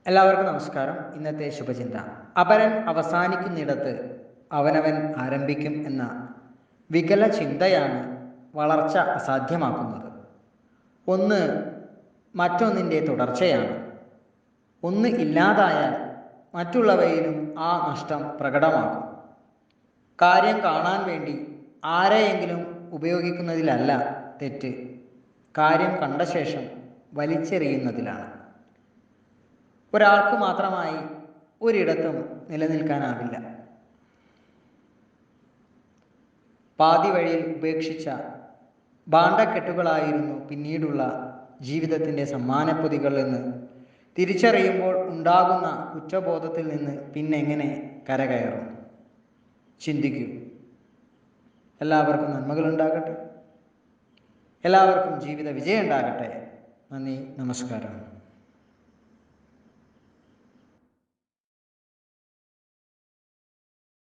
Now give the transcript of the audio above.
എല്ലാവർക്കും നമസ്കാരം. ഇന്നത്തെ ശുഭചിന്ത: അപരൻ അവസാനിക്കുന്നിടത്ത് അവനവൻ ആരംഭിക്കും എന്ന വികല ചിന്തയാണ് വളർച്ച അസാധ്യമാക്കുന്നത്. ഒന്ന് മറ്റൊന്നിൻ്റെ തുടർച്ചയാണ്. ഒന്ന് ഇല്ലാതായാൽ മറ്റുള്ളവയിലും ആ നഷ്ടം പ്രകടമാകും. കാര്യം കാണാൻ വേണ്ടി ആരെയെങ്കിലും ഉപയോഗിക്കുന്നതിലല്ല തെറ്റ്, കാര്യം കണ്ട ശേഷം വലിച്ചെറിയുന്നതിലാണ്. ഒരാൾക്ക് മാത്രമായി ഒരിടത്തും നിലനിൽക്കാനാവില്ല. പാതി വഴിയിൽ ഉപേക്ഷിച്ച ഭാണ്ഡക്കെട്ടുകളായിരുന്നു പിന്നീടുള്ള ജീവിതത്തിൻ്റെ സമ്മാനപ്പൊതികൾ എന്ന് തിരിച്ചറിയുമ്പോൾ ഉണ്ടാകുന്ന കുറ്റബോധത്തിൽ നിന്ന് പിന്നെങ്ങനെ കരകയറും? ചിന്തിക്കൂ. എല്ലാവർക്കും നന്മകളുണ്ടാകട്ടെ. എല്ലാവർക്കും ജീവിത വിജയം ഉണ്ടാകട്ടെ. നന്ദി, നമസ്കാരം.